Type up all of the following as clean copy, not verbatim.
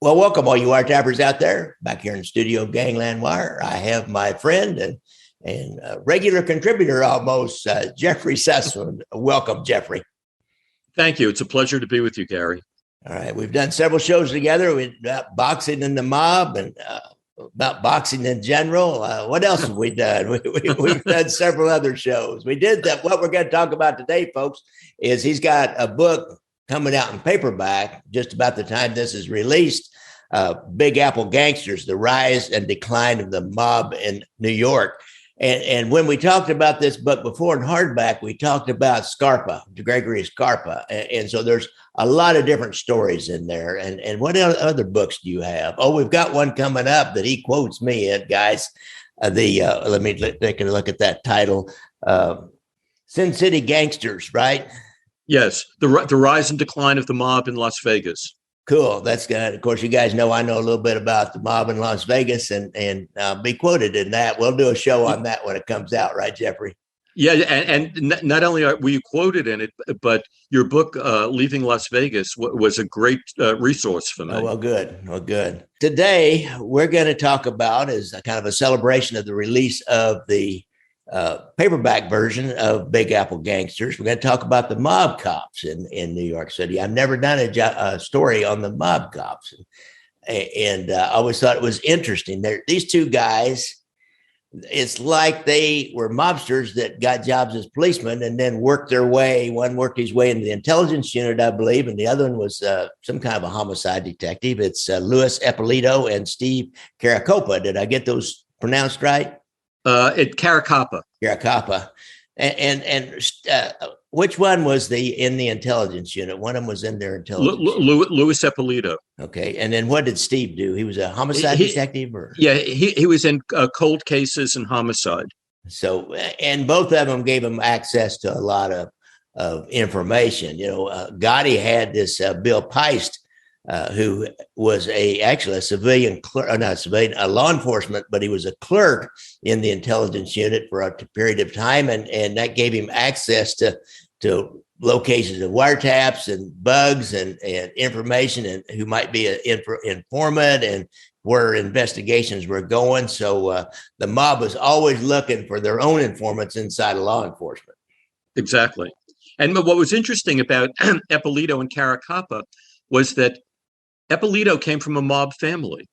Well, welcome all you wiretappers out there. Back here in the studio of Gangland Wire, I have my friend and regular contributor almost, Jeffrey Sussman. Welcome, Jeffrey. Thank you. It's a pleasure to be with you, Gary. All right. We've done several shows together about boxing and the mob and about boxing in general. What else have we done? We've done several other shows. We did that. What we're going to talk about today, folks, is he's got a book coming out in paperback just about the time this is released. Big Apple Gangsters, the rise and decline of the mob in New York. And when we talked about this book before in hardback, we talked about Scarpa, Gregory Scarpa. And so there's a lot of different stories in there. And what other books do you have? Oh, we've got one coming up that he quotes me in, guys. Let me take a look at that title. City Gangsters, right? Yes, the rise and decline of the mob in Las Vegas. Cool. That's good. Of course, you guys know I know a little bit about the mob in Las Vegas and be quoted in that. We'll do a show on that when it comes out, right, Jeffrey? Yeah, and not only were you quoted in it, but your book, Leaving Las Vegas, was a great resource for me. Oh, well, good. Well, good. Today, we're going to talk about is a kind of a celebration of the release of the paperback version of Big Apple Gangsters. We're going to talk about the mob cops in New York City. I've never done a story on the mob cops. And I always thought it was interesting. These two guys, it's like they were mobsters that got jobs as policemen and then worked their way. One worked his way into the intelligence unit, I believe, and the other one was some kind of a homicide detective. It's Louis Eppolito and Steve Caracappa. Did I get those pronounced right? Caracappa. Caracappa. And which one was in the intelligence unit? One of them was in their intelligence unit. Louis Eppolito. Okay. And then what did Steve do? He was a homicide detective? Yeah, he was in cold cases and homicide. So, and both of them gave him access to a lot of information. You know, Gotti had this Bill Peist, who was actually a civilian clerk, not civilian, a law enforcement, but he was a clerk in the intelligence unit for a period of time. And that gave him access to locations of wiretaps and bugs and information and who might be an informant and where investigations were going. So the mob was always looking for their own informants inside of law enforcement. Exactly. And what was interesting about Eppolito and Caracappa was that Eppolito came from a mob family.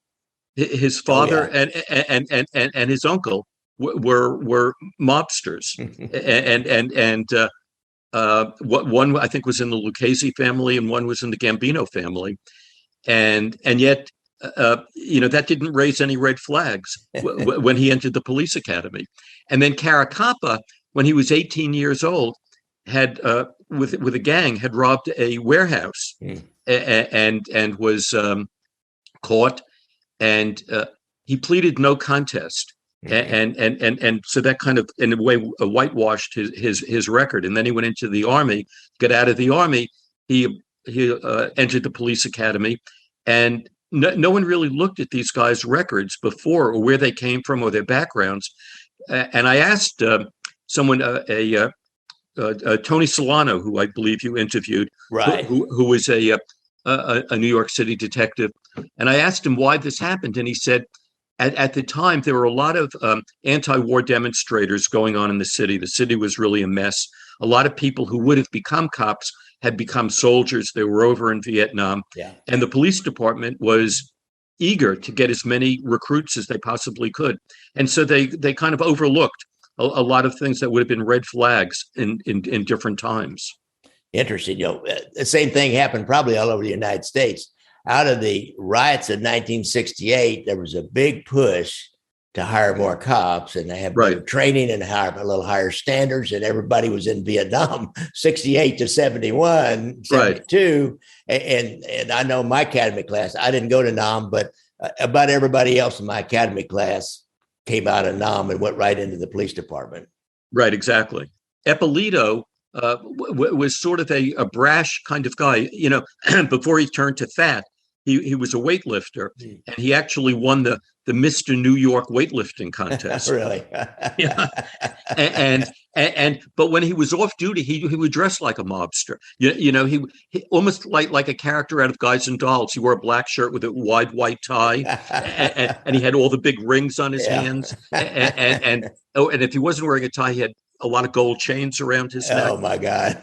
His father and his uncle were mobsters, one I think was in the Lucchese family, and one was in the Gambino family, and yet that didn't raise any red flags when he entered the police academy. And then Caracappa, when he was 18 years old, had with a gang had robbed a warehouse. And was caught, and he pleaded no contest, and so that kind of in a way whitewashed his record. And then he went into the army. Got out of the army, he entered the police academy, and no one really looked at these guys' records before or where they came from or their backgrounds. And I asked someone Tony Solano, who I believe you interviewed, right, who was a New York City detective. And I asked him why this happened. And he said, at the time, there were a lot of anti-war demonstrators going on in the city. The city was really a mess. A lot of people who would have become cops had become soldiers. They were over in Vietnam. Yeah. And the police department was eager to get as many recruits as they possibly could. And so they kind of overlooked a lot of things that would have been red flags in different times. Interesting. The same thing happened probably all over the United States. Out of the riots of 1968, there was a big push to hire more cops, and they have better training and hire a little higher standards. And everybody was in Vietnam, 68 to 71, 72. Right. And I know my academy class, I didn't go to Nam, but about everybody else in my academy class came out of Nam and went right into the police department. Right, exactly. Eppolito was sort of a brash kind of guy, before he turned to fat. he was a weightlifter, Mm. and he actually won the Mr. New York weightlifting contest. Really? Yeah. And but when he was off duty, he would dress like a mobster. He almost like a character out of Guys and Dolls. He wore a black shirt with a wide white tie, and he had all the big rings on his hands. And if he wasn't wearing a tie, he had a lot of gold chains around his neck. Oh my God!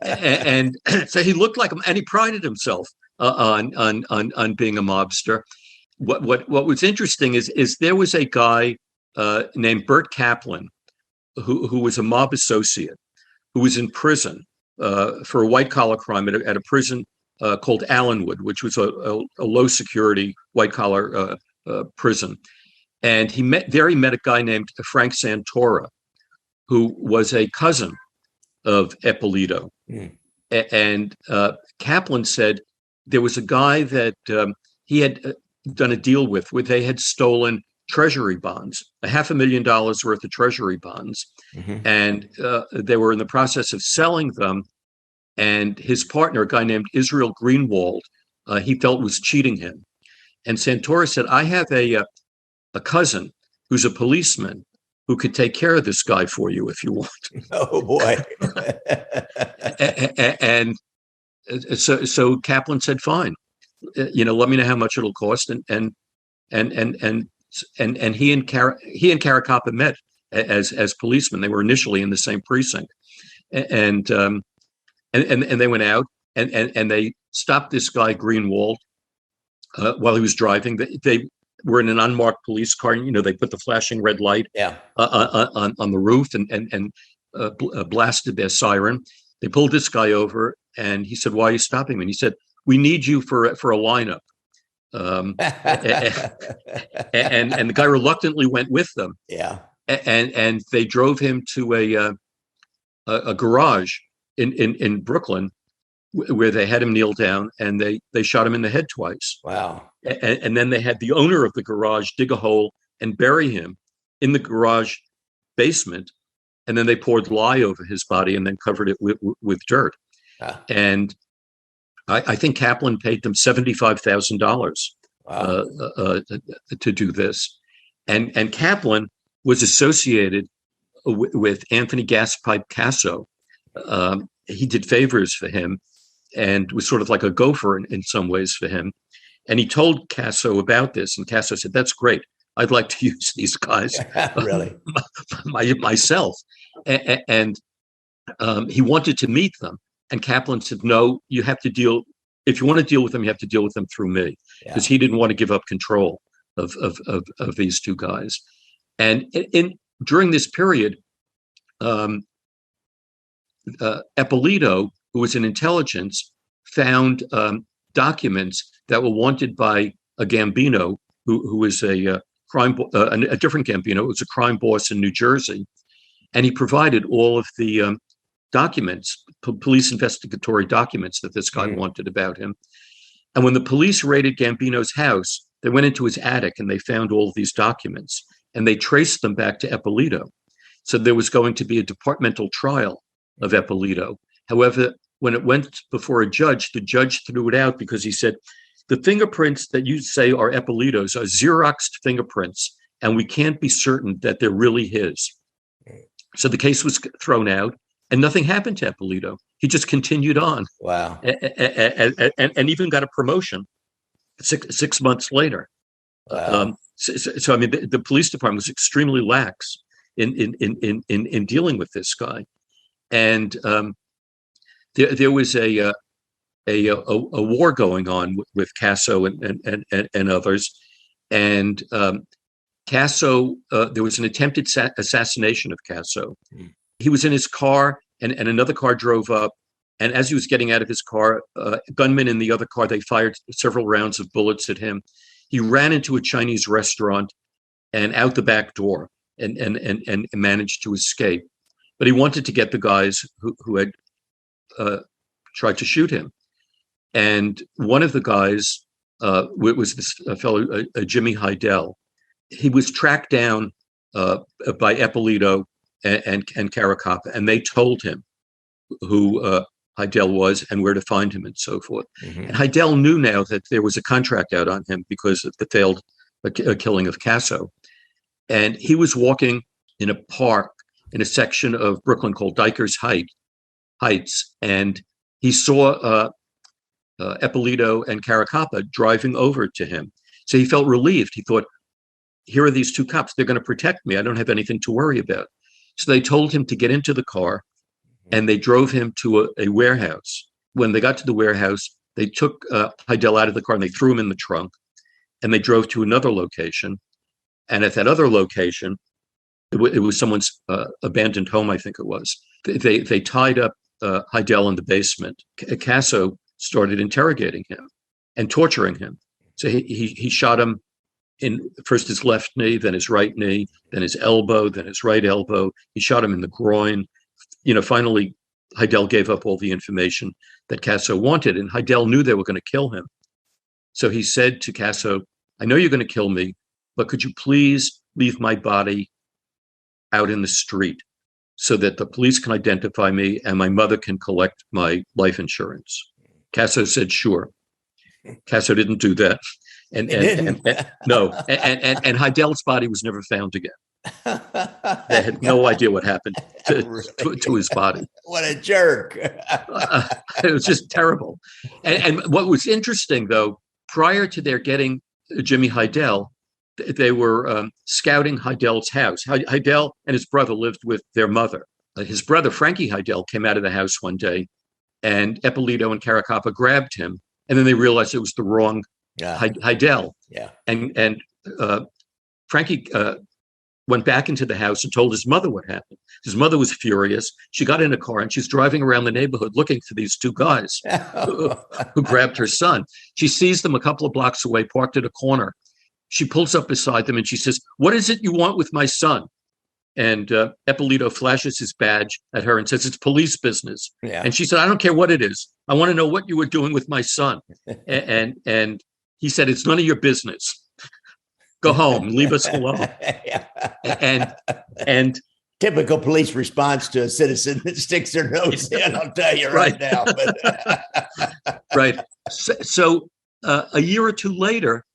And so he looked like him, and he prided himself on being a mobster. What was interesting is there was a guy named Bert Kaplan who was a mob associate who was in prison for a white collar crime at a prison called Allenwood, which was a low security white collar prison. And he met a guy named Frank Santora, who was a cousin of Eppolito. Mm. And Kaplan said there was a guy that he had done a deal with where they had stolen treasury bonds, $500,000 worth of treasury bonds. Mm-hmm. And they were in the process of selling them. And his partner, a guy named Israel Greenwald, he felt was cheating him. And Santora said, I have a cousin who's a policeman who could take care of this guy for you if you want. Oh boy. And so Kaplan said, fine, let me know how much it'll cost. And he and Caracappa met as policemen. They were initially in the same precinct. And they went out and they stopped this guy Greenwald while he was driving. They were in an unmarked police car. They put the flashing red light on the roof and blasted their siren. They pulled this guy over, and he said, "Why are you stopping me?" And he said, "We need you for a lineup." And the guy reluctantly went with them. Yeah. And they drove him to a garage in Brooklyn, where they had him kneel down, and they shot him in the head twice. Wow. And then they had the owner of the garage dig a hole and bury him in the garage basement, and then they poured lye over his body and then covered it with dirt. And I think Kaplan paid them $75,000 to do this. And Kaplan was associated with Anthony Gaspipe Casso. He did favors for him and was sort of like a gopher in some ways for him. And he told Casso about this, and Casso said, "That's great. I'd like to use these guys really myself." And he wanted to meet them. And Kaplan said, "No, you have to deal. If you want to deal with them, you have to deal with them through me," because he didn't want to give up control of these two guys. And during this period, Eppolito, who was in intelligence, found documents that were wanted by a Gambino, who was a different Gambino. It was a crime boss in New Jersey, and he provided all of the documents, police investigatory documents that this guy wanted about him. And when the police raided Gambino's house, they went into his attic and they found all of these documents, and they traced them back to Eppolito. So there was going to be a departmental trial of Eppolito. However, when it went before a judge, the judge threw it out because he said, the fingerprints that you say are Eppolito's are Xeroxed fingerprints, and we can't be certain that they're really his. So the case was thrown out, and nothing happened to Eppolito. He just continued on. Wow. And even got a promotion 6 months later. Wow. So I mean, the police department was extremely lax in dealing with this guy. And there was a war going on with Casso and others, and Casso, there was an attempted assassination of Casso. He was in his car, and another car drove up, and as he was getting out of his car, gunmen in the other car, they fired several rounds of bullets at him. He ran into a Chinese restaurant and out the back door, and managed to escape. But he wanted to get the guys who had tried to shoot him. And one of the guys was this fellow, Jimmy Hydel. He was tracked down by Eppolito and Caracappa, and they told him who Hydel was and where to find him and so forth. Mm-hmm. And Hydel knew now that there was a contract out on him because of the failed killing of Casso. And he was walking in a park in a section of Brooklyn called Dykers Heights, and he saw Eppolito and Caracappa driving over to him. So he felt relieved. He thought, here are these two cops. They're going to protect me. I don't have anything to worry about. So they told him to get into the car, and they drove him to a warehouse. When they got to the warehouse, they took Hydel out of the car and they threw him in the trunk, and they drove to another location. And at that other location, it was someone's abandoned home, I think it was. They tied up Hydel in the basement. Casso started interrogating him and torturing him. So he shot him in first his left knee, then his right knee, then his elbow, then his right elbow. He shot him in the groin. Finally, Hydel gave up all the information that Casso wanted, and Hydel knew they were going to kill him. So he said to Casso, I know you're going to kill me, but could you please leave my body out in the street so that the police can identify me and my mother can collect my life insurance? Casso said, sure. Casso didn't do that. And Hydel's body was never found again. They had no idea what happened to his body. What a jerk. It was just terrible. And what was interesting, though, prior to their getting Jimmy Hydel, they were scouting Hydel's house. Hydel and his brother lived with their mother. His brother, Frankie Hydel, came out of the house one day, and Eppolito and Caracappa grabbed him, and then they realized it was the wrong Hydel. Yeah. And Frankie went back into the house and told his mother what happened. His mother was furious. She got in a car and she's driving around the neighborhood looking for these two guys who grabbed her son. She sees them a couple of blocks away, parked at a corner. She pulls up beside them and she says, what is it you want with my son? And Eppolito flashes his badge at her and says, it's police business. Yeah. And she said, I don't care what it is. I want to know what you were doing with my son. and he said, it's none of your business. Go home, leave us alone. and typical police response to a citizen that sticks their nose in, I'll tell you right now. But right. So a year or two later,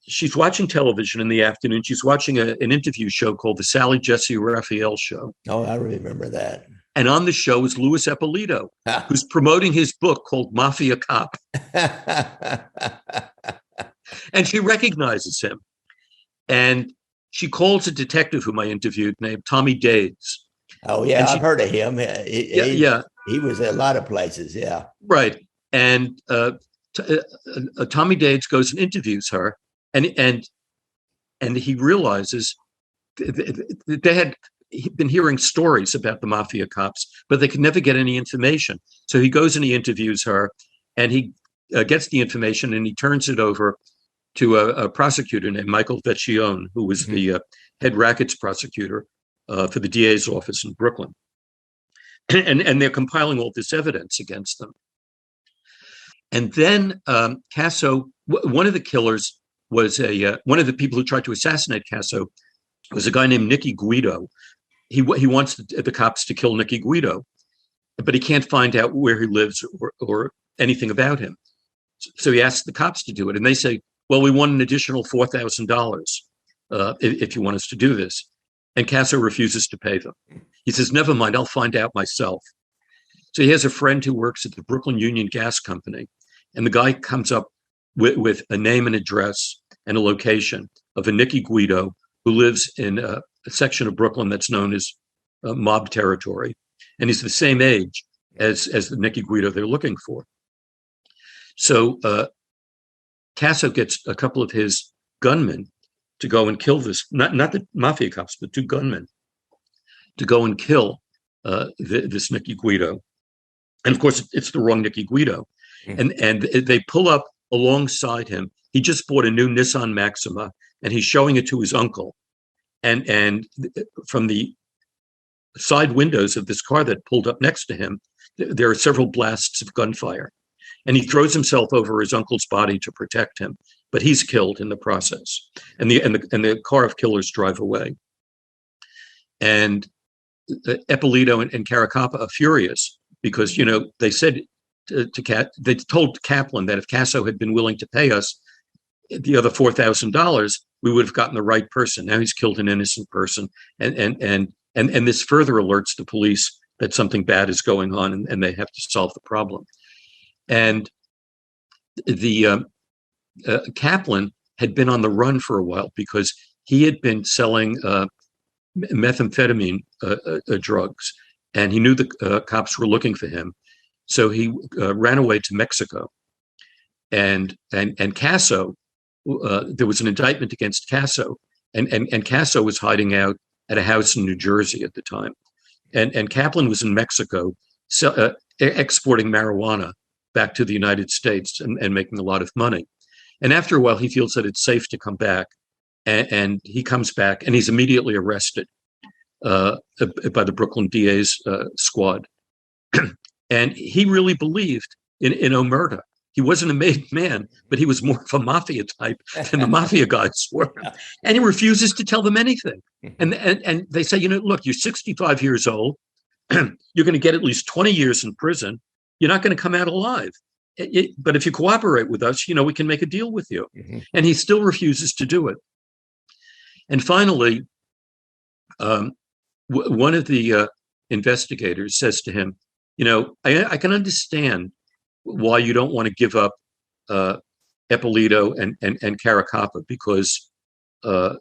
she's watching television in the afternoon. She's watching an interview show called the Sally Jesse Raphael Show. Oh, I remember that. And on the show is Louis Eppolito, who's promoting his book called Mafia Cop. And she recognizes him. And she calls a detective whom I interviewed named Tommy Dades. Oh, yeah, I've heard of him. He was at a lot of places, yeah. Right. And Tommy Dades goes and interviews her, and he realizes they had been hearing stories about the mafia cops, but they could never get any information. So he goes and he interviews her, and he gets the information, and he turns it over to a prosecutor named Michael Vecchione, who was the head rackets prosecutor for the DA's office in Brooklyn. And they're compiling all this evidence against them. And then Casso, one of the killers was one of the people who tried to assassinate Casso was a guy named Nicky Guido. He wants the cops to kill Nicky Guido, but he can't find out where he lives or anything about him. So he asks the cops to do it, and they say, well, we want an additional $4,000 if you want us to do this. And Casso refuses to pay them. He says, never mind, I'll find out myself. So he has a friend who works at the Brooklyn Union Gas Company, and the guy comes up with a name and address and a location of a Nicky Guido who lives in a section of Brooklyn that's known as mob territory. And he's the same age as the Nicky Guido they're looking for. So Casso gets a couple of his gunmen to go and kill this, not the mafia cops, but two gunmen to go and kill this Nicky Guido. And of course, it's the wrong Nicky Guido. And they pull up alongside him. He just bought a new Nissan Maxima, and he's showing it to his uncle. And from the side windows of this car that pulled up next to him, there are several blasts of gunfire. And he throws himself over his uncle's body to protect him, but he's killed in the process. And the car of killers drive away. And Eppolito and Caracappa are furious because, they said they told Kaplan that if Casso had been willing to pay us the other $4,000, we would have gotten the right person. Now he's killed an innocent person, and this further alerts the police that something bad is going on, and they have to solve the problem. And the Kaplan had been on the run for a while because he had been selling methamphetamine drugs, and he knew the cops were looking for him, so he ran away to Mexico. And Casso, there was an indictment against Casso, and Casso was hiding out at a house in New Jersey at the time, and Kaplan was in Mexico exporting marijuana back to the United States and making a lot of money. And after a while, he feels that it's safe to come back, and he comes back, and he's immediately arrested by the Brooklyn DA's squad. And he really believed in omerta. He wasn't a made man, but he was more of a mafia type than the mafia guys were. And he refuses to tell them anything. And they say, look, you're 65 years old. You're going to get at least 20 years in prison. You're not going to come out alive. But if you cooperate with us, we can make a deal with you. Mm-hmm. And he still refuses to do it. And finally, one of the investigators says to him, I can understand why you don't want to give up Eppolito and Caracappa, because the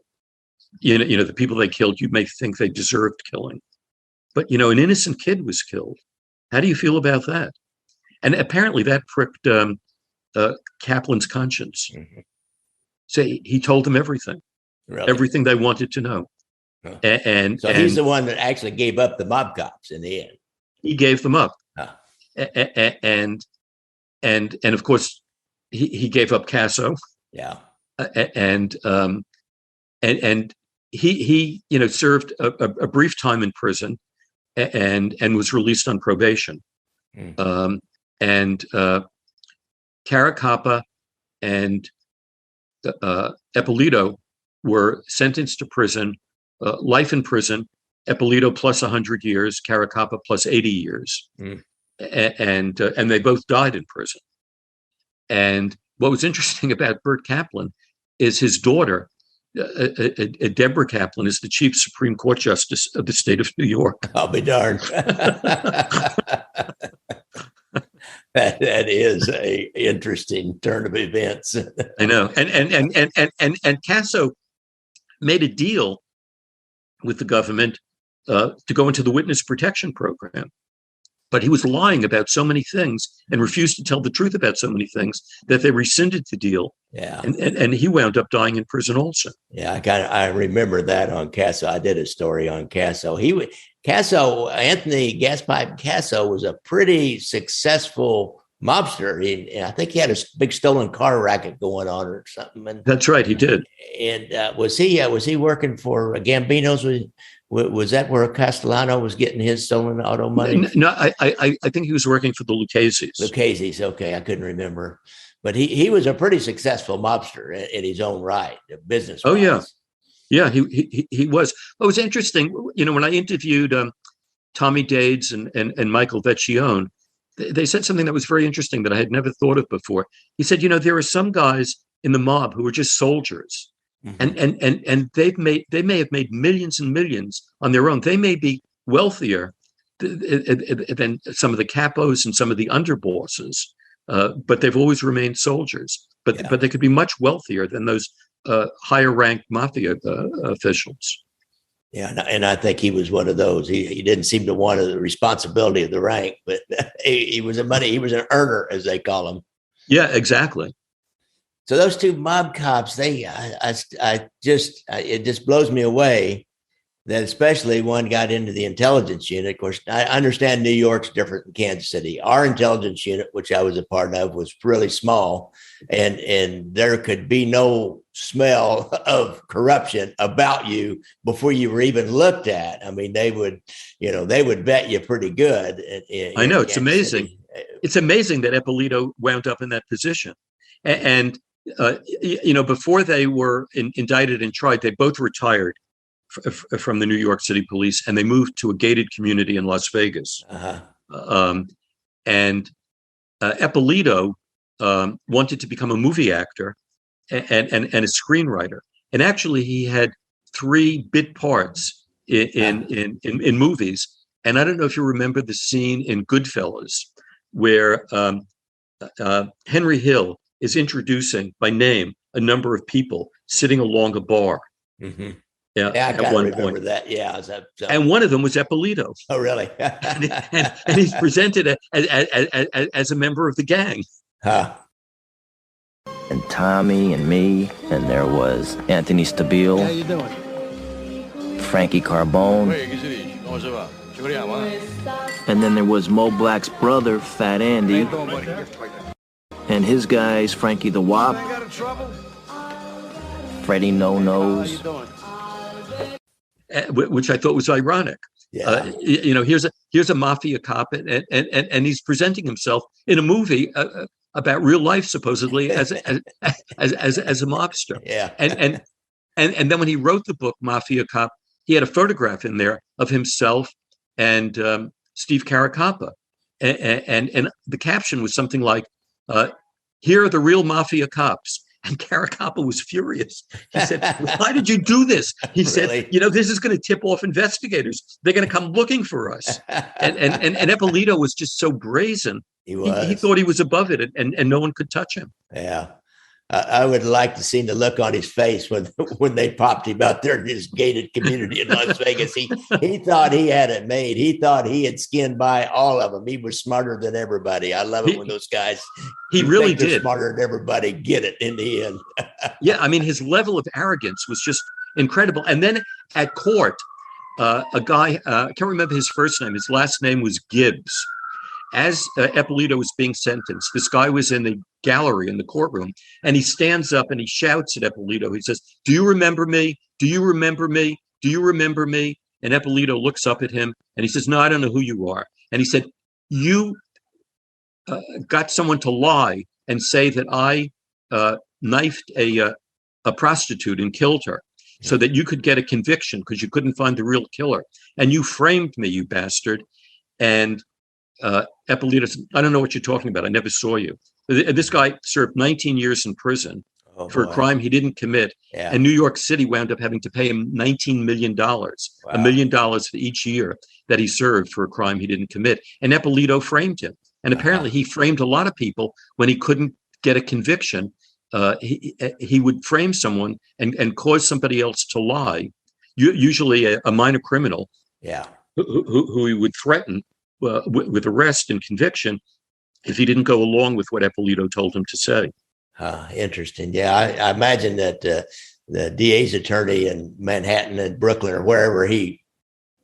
people they killed, you may think they deserved killing, but an innocent kid was killed. How do you feel about that? And apparently that pricked Kaplan's conscience. Mm-hmm. So he told them everything, really? Everything they wanted to know. Huh. And he's the one that actually gave up the mob cops in the end. He gave them up. Huh. And of course he gave up Casso. Yeah. And he served a brief time in prison and was released on probation. Mm. And Caracappa and Eppolito were sentenced to prison, life in prison, Eppolito plus 100 years, Caracappa plus 80 years. Mm. And they both died in prison. And what was interesting about Bert Kaplan is his daughter, Deborah Kaplan, is the Chief Supreme Court Justice of the state of New York. I'll be darned. That is a interesting turn of events. I know. And Casso made a deal with the government to go into the witness protection program. But he was lying about so many things and refused to tell the truth about so many things that they rescinded the deal. Yeah, and he wound up dying in prison also. Yeah, I remember that on Casso. I did a story on Casso. Anthony Gaspipe Casso was a pretty successful mobster. I think he had a big stolen car racket going on or something. And, that's right, he did. And was he working for Gambino's? Was that where Castellano was getting his stolen auto money? No, I think he was working for the Lucchese's. Lucchese's, okay, I couldn't remember, but he was a pretty successful mobster in his own right, business. Oh yeah, he was. It was interesting, when I interviewed Tommy Dades and Michael Vecchione, they said something that was very interesting that I had never thought of before. He said, there are some guys in the mob who are just soldiers. Mm-hmm. And they may have made millions and millions on their own. They may be wealthier than some of the capos and some of the underbosses, but they've always remained soldiers. But they could be much wealthier than those higher ranked mafia officials. Yeah, and I think he was one of those. He didn't seem to want the responsibility of the rank, but he was an earner, as they call him. Yeah, exactly. So those two mob cops, it just blows me away that especially one got into the intelligence unit. Of course, I understand New York's different than Kansas City. Our intelligence unit, which I was a part of, was really small, and there could be no smell of corruption about you before you were even looked at. I mean, they would vet you pretty good. I know, it's amazing. City. It's amazing that Eppolito wound up in that position. And before they were indicted and tried, they both retired from the New York City Police, and they moved to a gated community in Las Vegas. Uh-huh. And Eppolito wanted to become a movie actor and a screenwriter. And actually, he had 3 bit parts in movies. And I don't know if you remember the scene in Goodfellas where Henry Hill is introducing by name a number of people sitting along a bar. Mm-hmm. Yeah, I kind of remember that. Yeah, and one of them was Eppolito. Oh, really? and he's presented as a member of the gang. Huh. And Tommy and me, and there was Anthony Stabile. How you doing? Frankie Carbone. And then there was Mo Black's brother, Fat Andy. And his guys, Frankie the Wop, Freddie No Nose. Which I thought was ironic. Yeah. Here's a mafia cop, and he's presenting himself in a movie about real life, supposedly as a mobster. Yeah. And then when he wrote the book Mafia Cop, he had a photograph in there of himself and Steve Caracappa, and the caption was something like, "Here are the real mafia cops." And Caracappa was furious. He said, "Why did you do this?" He said, "This is going to tip off investigators. They're going to come looking for us." And Eppolito was just so brazen. He was. He thought he was above it, and no one could touch him. Yeah. I would like to see the look on his face when they popped him out there in his gated community in Las Vegas. He thought he had it made. He thought he had skinned by all of them. He was smarter than everybody. I love it when those guys. He really did. Smarter than everybody. Get it in the end. Yeah, I mean, his level of arrogance was just incredible. And then at court, a guy, I can't remember his first name. His last name was Gibbs. As Eppolito was being sentenced, this guy was in the gallery in the courtroom, and he stands up and he shouts at Eppolito. He says, "Do you remember me? Do you remember me? Do you remember me?" And Eppolito looks up at him and he says, "No, I don't know who you are." And he said, "You got someone to lie and say that I knifed a prostitute and killed her so that you could get a conviction because you couldn't find the real killer. And you framed me, you bastard." And Eppolito said, "I don't know what you're talking about. I never saw you." This guy served 19 years in prison for a crime he didn't commit. Yeah. And New York City wound up having to pay him $19 million, $1 million for each year that he served for a crime he didn't commit. And Eppolito framed him. And apparently he framed a lot of people when he couldn't get a conviction. He would frame someone and cause somebody else to lie, usually a minor criminal, who he would threaten with arrest and conviction if he didn't go along with what Eppolito told him to say. Interesting. Yeah, I imagine that the DA's attorney in Manhattan and Brooklyn or wherever he,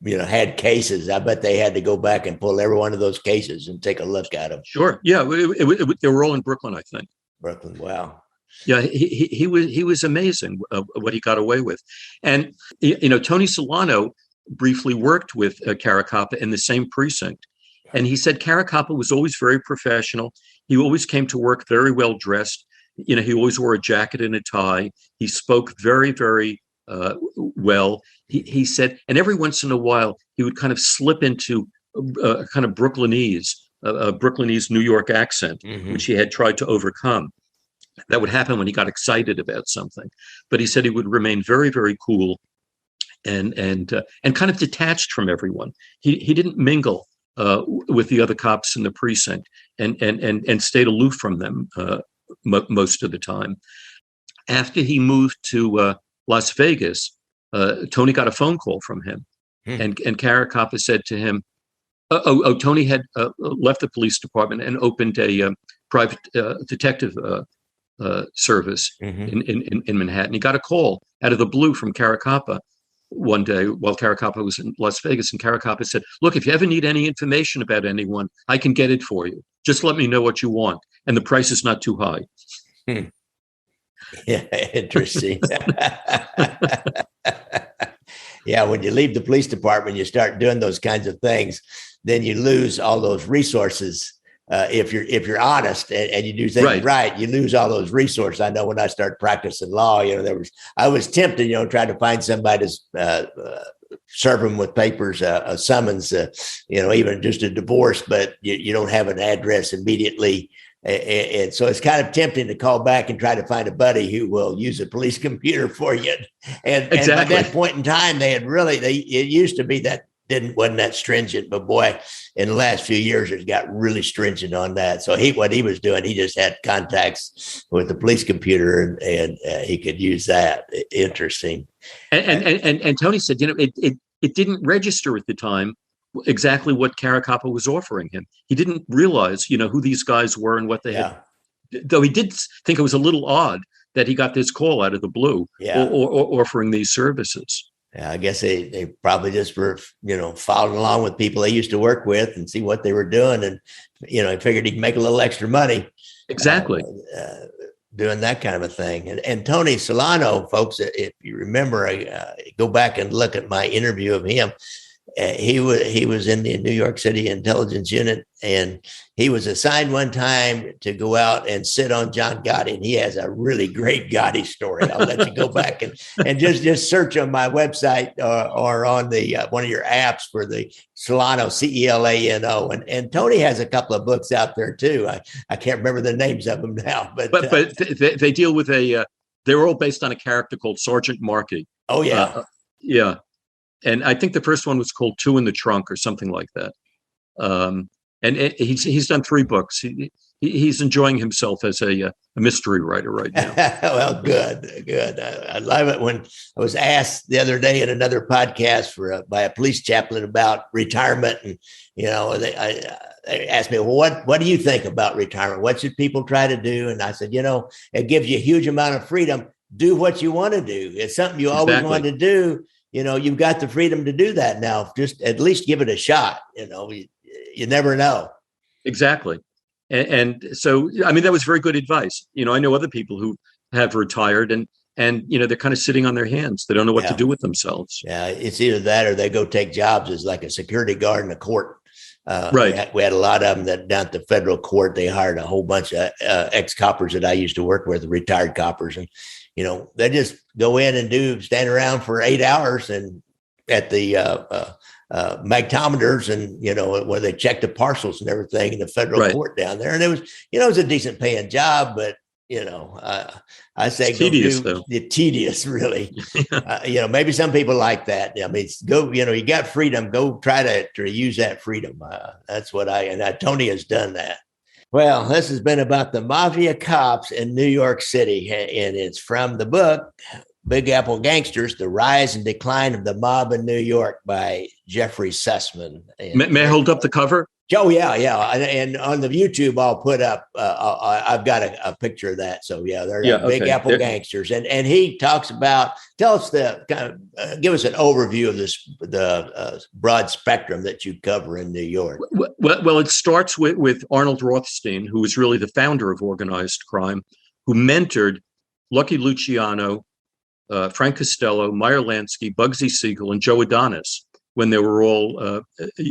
had cases, I bet they had to go back and pull every one of those cases and take a look at them. Sure. Yeah, they were all in Brooklyn, I think. Brooklyn. Wow. Yeah, he was amazing what he got away with, and Tony Solano briefly worked with Caracappa in the same precinct. And he said Caracappa was always very professional. He always came to work very well dressed. He always wore a jacket and a tie. He spoke very, very well. He said, and every once in a while, he would kind of slip into a kind of Brooklynese New York accent, which he had tried to overcome. That would happen when he got excited about something. But he said he would remain very, very cool and kind of detached from everyone. He didn't mingle with the other cops in the precinct and stayed aloof from them most of the time. After he moved to Las Vegas, Tony got a phone call from him, and Caracappa said to him, Tony had left the police department and opened a private detective service in Manhattan. He got a call out of the blue from Caracappa one day while Caracappa was in Las Vegas, and Caracappa said, "Look, if you ever need any information about anyone, I can get it for you. Just let me know what you want, and the price is not too high." Yeah, interesting. Yeah, when you leave the police department, you start doing those kinds of things, then you lose all those resources. If you're honest and you do things right, you lose all those resources. I know when I started practicing law, I was tempted, trying to find somebody to serve them with papers, a summons, even just a divorce, but you don't have an address immediately. And so it's kind of tempting to call back and try to find a buddy who will use a police computer for you. And by that point in time, it used to be that wasn't that stringent, but boy, in the last few years, it got really stringent on that. So what he was doing, he just had contacts with the police computer and he could use that. Interesting. And Tony said, it didn't register at the time exactly what Caracappa was offering him. He didn't realize, who these guys were and what they had. Though he did think it was a little odd that he got this call out of the blue or offering these services. Yeah, I guess they probably just were, following along with people they used to work with and see what they were doing. And, he figured he could make a little extra money. Exactly. Doing that kind of a thing. And Tony Solano, folks, if you remember, go back and look at my interview of him. He was in the New York City Intelligence Unit, and he was assigned one time to go out and sit on John Gotti. And he has a really great Gotti story. I'll let you go back and just search on my website or on the one of your apps for the Solano, Celano. And Tony has a couple of books out there too. I can't remember the names of them now, but they deal with they're all based on a character called Sergeant Markey. Oh yeah, yeah. And I think the first one was called Two in the Trunk or something like that. And he's done 3 books. He's enjoying himself as a mystery writer right now. Well, good. I love it when I was asked the other day in another podcast by a police chaplain about retirement. And, they asked me, well, what do you think about retirement? What should people try to do? And I said, it gives you a huge amount of freedom. Do what you want to do. It's something you always wanted to do. You've got the freedom to do that now. Just at least give it a shot. You never know. Exactly. And so, I mean, that was very good advice. I know other people who have retired and they're kind of sitting on their hands. They don't know what to do with themselves. Yeah. It's either that or they go take jobs as like a security guard in a court. Right. We had a lot of them that down at the federal court, they hired a whole bunch of ex-coppers that I used to work with, retired coppers. And, they just go in and stand around for 8 hours and at the magnetometers and, where they check the parcels and everything in the federal court down there. And it was a decent paying job, but, I say, it's tedious, though. Tedious, really. Maybe some people like that. I mean, you got freedom, go try to use that freedom. That's what Tony has done that. Well, this has been about the Mafia cops in New York City, and it's from the book, Big Apple Gangsters, The Rise and Decline of the Mob in New York by Jeffrey Sussman. May I hold up the cover? Oh, yeah. And on the YouTube, I'll put up, I've got a picture of that. So, they're Big Apple Gangsters. And he talks about, give us an overview of the broad spectrum that you cover in New York. Well, it starts with Arnold Rothstein, who was really the founder of organized crime, who mentored Lucky Luciano, Frank Costello, Meyer Lansky, Bugsy Siegel, and Joe Adonis, when they were all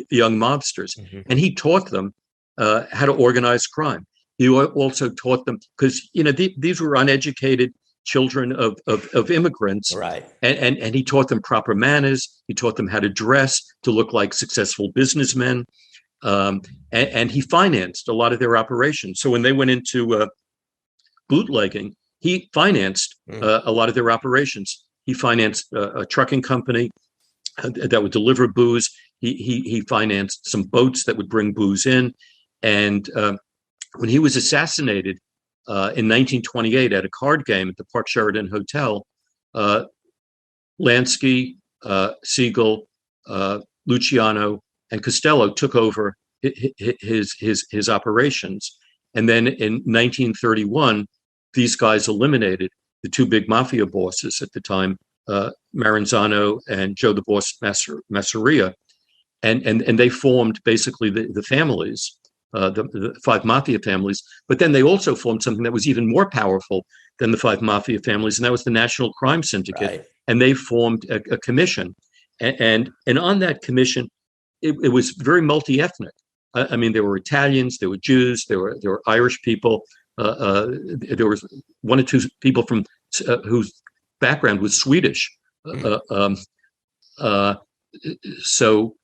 young mobsters. Mm-hmm. And he taught them how to organize crime. He also taught them, because, these were uneducated children of immigrants. Right. And he taught them proper manners. He taught them how to dress to look like successful businessmen. And he financed a lot of their operations. So when they went into bootlegging, he financed a lot of their operations. He financed a trucking company that would deliver booze. He financed some boats that would bring booze in. And when he was assassinated in 1928 at a card game at the Park Sheridan Hotel, Lansky, Siegel, Luciano, and Costello took over his operations. And then in 1931, these guys eliminated the 2 big mafia bosses at the time, Maranzano and Joe the Boss Masseria, and they formed basically the families, the 5 mafia families. But then they also formed something that was even more powerful than the 5 mafia families, and that was the National Crime Syndicate. Right. And they formed a commission, and on that commission, it was very multi-ethnic. I mean, there were Italians, there were Jews, there were Irish people. There was 1 or 2 people from whose background was Swedish, So,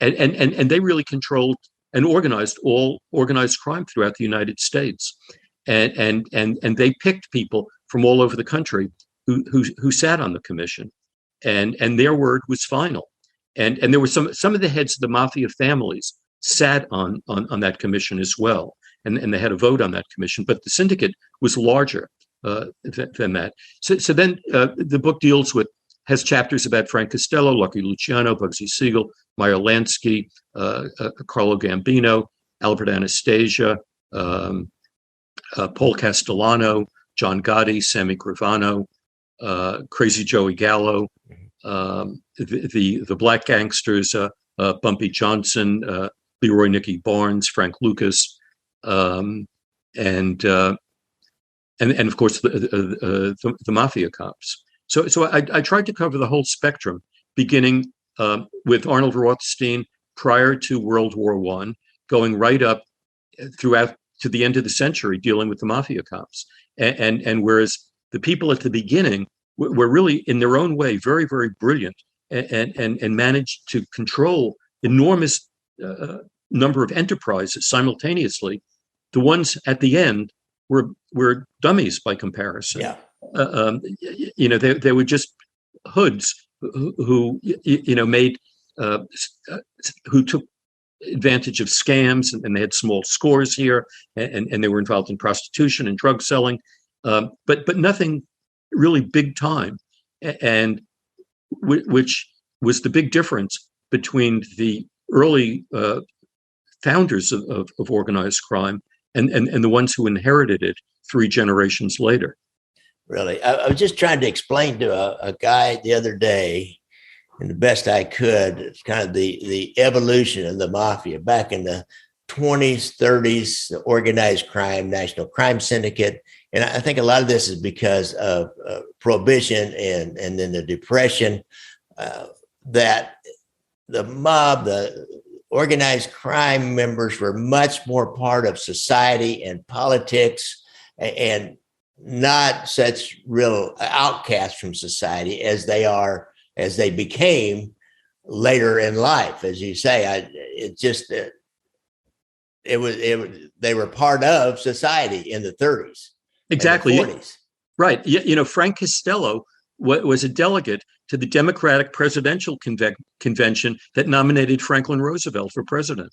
and they really controlled and organized all organized crime throughout the United States, and they picked people from all over the country who sat on the commission, and their word was final. And there were some of the heads of the mafia families sat on that commission as well, and they had a vote on that commission. But the syndicate was larger than that. So then the book has chapters about Frank Costello, Lucky Luciano, Bugsy Siegel, Meyer Lansky, Carlo Gambino, Albert Anastasia, Paul Castellano, John Gotti, Sammy Gravano, Crazy Joey Gallo, the Black Gangsters, Bumpy Johnson, Leroy Nicky Barnes, Frank Lucas, and of course the Mafia cops. So I tried to cover the whole spectrum, beginning with Arnold Rothstein prior to World War I, going right up throughout to the end of the century, dealing with the Mafia cops. And whereas the people at the beginning were really, in their own way, very, very brilliant and managed to control enormous number of enterprises simultaneously, the ones at the end were dummies by comparison. Yeah. They were just hoods who made who took advantage of scams, and they had small scores here, and they were involved in prostitution and drug selling, but nothing really big time, and which was the big difference between the early founders of organized crime and the ones who inherited it 3 generations later. Really, I was just trying to explain to a guy the other day, and the best I could, it's kind of the evolution of the mafia back in the 20s, 30s, the organized crime, national crime syndicate. And I think a lot of this is because of prohibition and then the depression, that the mob, the organized crime members were much more part of society and politics, and not such real outcasts from society as they became later in life. As you say, they were part of society in the 30s. Exactly. And the 40s. Right. Frank Costello was a delegate to the Democratic Presidential Convention that nominated Franklin Roosevelt for president.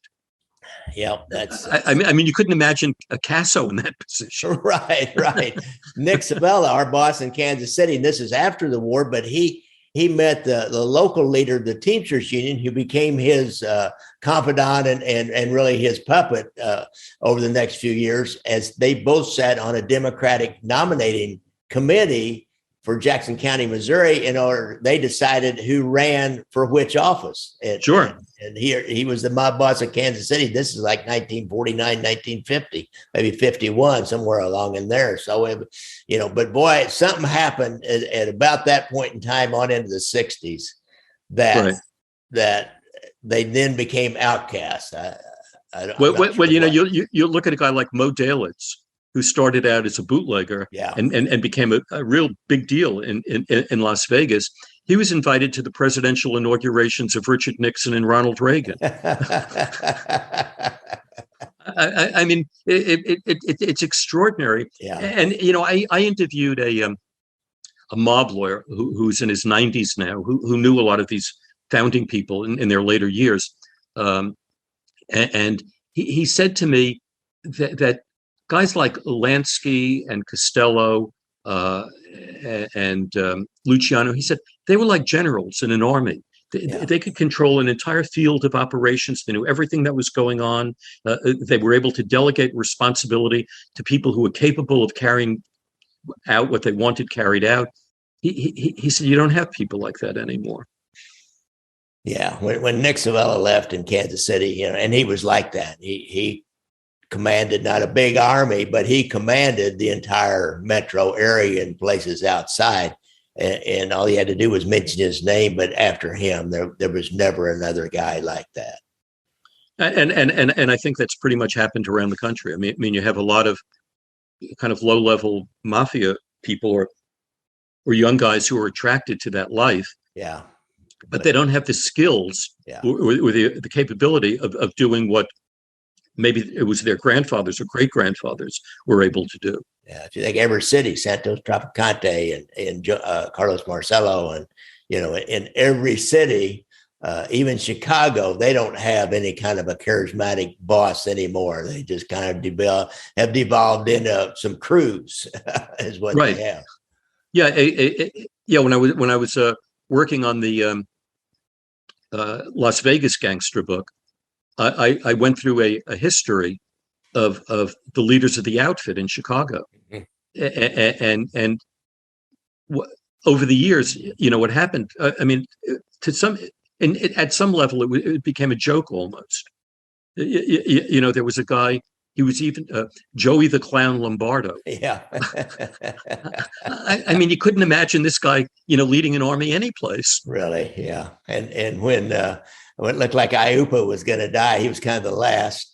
Yeah, that's. I mean, you couldn't imagine a Casso in that position. Right. Nick Sabella, our boss in Kansas City, and this is after the war, but he met the local leader of the Teamsters Union, who became his confidant and really his puppet over the next few years, as they both sat on a Democratic nominating committee for Jackson County, Missouri, in order they decided who ran for which office. Sure. And he was the mob boss of Kansas City. This is like 1949, 1950, maybe 51, somewhere along in there. So, but boy, something happened at about that point in time on into the 60s that they then became outcasts. You look at a guy like Mo Dalitz, who started out as a bootlegger and became a real big deal in Las Vegas. He was invited to the presidential inaugurations of Richard Nixon and Ronald Reagan. I mean, it's extraordinary. Yeah. And, I interviewed a mob lawyer who's in his 90s now, who knew a lot of these founding people in their later years. And he said to me that guys like Lansky and Costello and Luciano, he said, they were like generals in an army. They could control an entire field of operations. They knew everything that was going on. They were able to delegate responsibility to people who were capable of carrying out what they wanted carried out. He said, you don't have people like that anymore. Yeah, when Nick Sabella left in Kansas City, and he was like that. He commanded not a big army, but he commanded the entire metro area and places outside. And all he had to do was mention his name, but after him, there was never another guy like that. And I think that's pretty much happened around the country. I mean, you have a lot of kind of low-level mafia people or young guys who are attracted to that life. Yeah. but they don't have the skills or the capability of doing what maybe it was their grandfathers or great grandfathers were able to do. Yeah, if you think every city, Santos Trafficante and Carlos Marcello, and in every city, even Chicago, they don't have any kind of a charismatic boss anymore. They just kind of have devolved into some crews, is what they have. Yeah, When I was working on the Las Vegas gangster book, I went through a history of the leaders of the outfit in Chicago, and over the years, what happened. I mean, at some level, it became a joke almost. There was a guy. He was even Joey the Clown Lombardo. Yeah. I mean, you couldn't imagine this guy, leading an army any place. Really, yeah. And when it looked like Iupa was going to die, he was kind of the last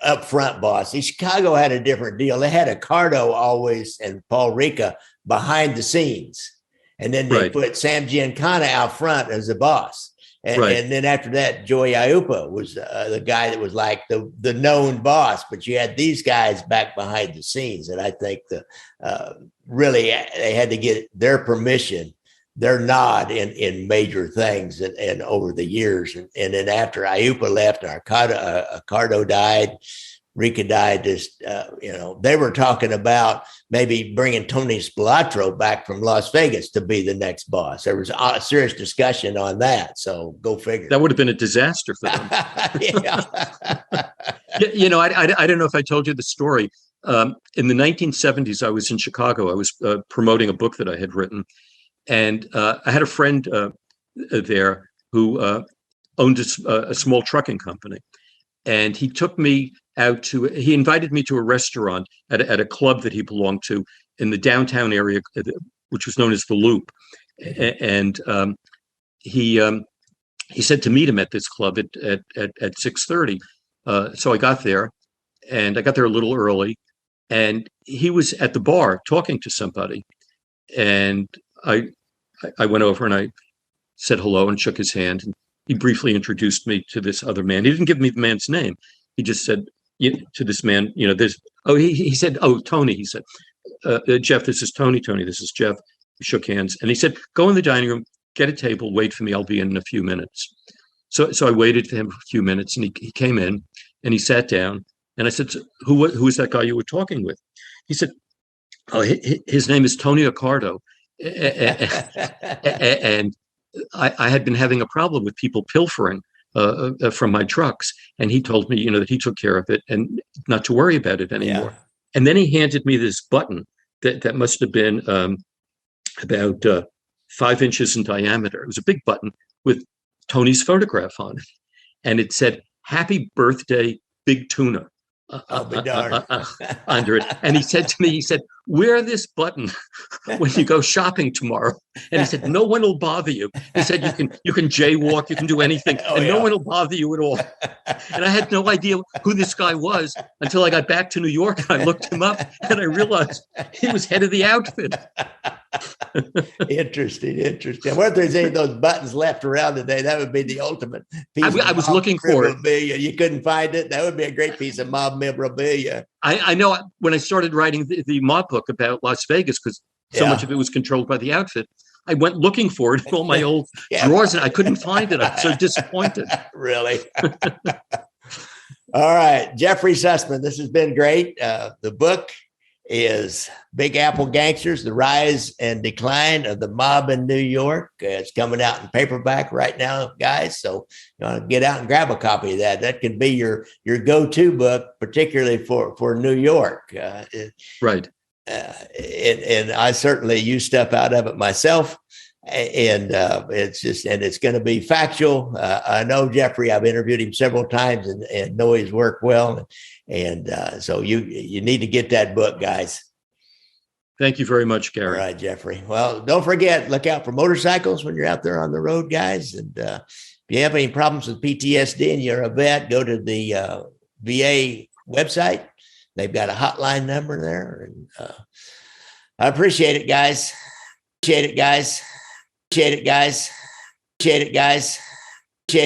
up front boss. See, Chicago had a different deal. They had Accardo always and Paul Rica behind the scenes. And then they put Sam Giancana out front as the boss. And then after that, Joey Iupa was the guy that was like the known boss. But you had these guys back behind the scenes. And I think really they had to get their permission, their nod in major things and over the years. And then after Iupa left, Accardo died, Rica died, they were talking about maybe bringing Tony Spilatro back from Las Vegas to be the next boss. There was a serious discussion on that. So go figure. That would have been a disaster for them. I don't know if I told you the story. In the 1970s, I was in Chicago. I was promoting a book that I had written. And I had a friend there who owned a small trucking company. And he took me he invited me to a restaurant at a club that he belonged to in the downtown area, which was known as the Loop. And he said to meet him at this club at 6:30. So I got there, and I got there a little early, and he was at the bar talking to somebody. And I went over and I said hello and shook his hand. And he briefly introduced me to this other man. He didn't give me the man's name. He just said to this man, he said, Tony. He said, Jeff, this is Tony. Tony, this is Jeff. We shook hands. And he said, go in the dining room, get a table, wait for me. I'll be in a few minutes. So I waited for him for a few minutes, and he came in and he sat down. And I said, who is that guy you were talking with? He said, his name is Tony Accardo. And I had been having a problem with people pilfering from my trucks. And he told me, that he took care of it and not to worry about it anymore. Yeah. And then he handed me this button that must have been about 5 inches in diameter. It was a big button with Tony's photograph on it. And it said, "Happy birthday, Big Tuna." Under it. And he said to me, wear this button when you go shopping tomorrow. And he said, no one will bother you. He said, you can jaywalk, you can do anything, no one will bother you at all. And I had no idea who this guy was until I got back to New York and I looked him up and I realized he was head of the outfit. Interesting. I wonder if there's any of those buttons left around today. That would be the ultimate piece. I was looking for it. You couldn't find it. That would be a great piece of mob memorabilia. I know when I started writing the mob book about Las Vegas, because so much of it was controlled by the outfit, I went looking for it in all my old drawers and I couldn't find it. I'm so disappointed. Really? All right. Jeffrey Sussman, this has been great. The book is Big Apple Gangsters, The Rise and Decline of the Mob in New York. It's coming out in paperback right now, guys. So you want to get out and grab a copy of that. That could be your go-to book, particularly for New York. Right. And I certainly use stuff out of it myself. And it's going to be factual. I know Jeffrey, I've interviewed him several times and know his work well. And so you need to get that book, guys. Thank you very much, Gary. All right, Jeffrey. Well, don't forget, look out for motorcycles when you're out there on the road, guys. And if you have any problems with PTSD and you're a vet, go to the VA website. They've got a hotline number there. And I appreciate it, guys. Appreciate it, guys.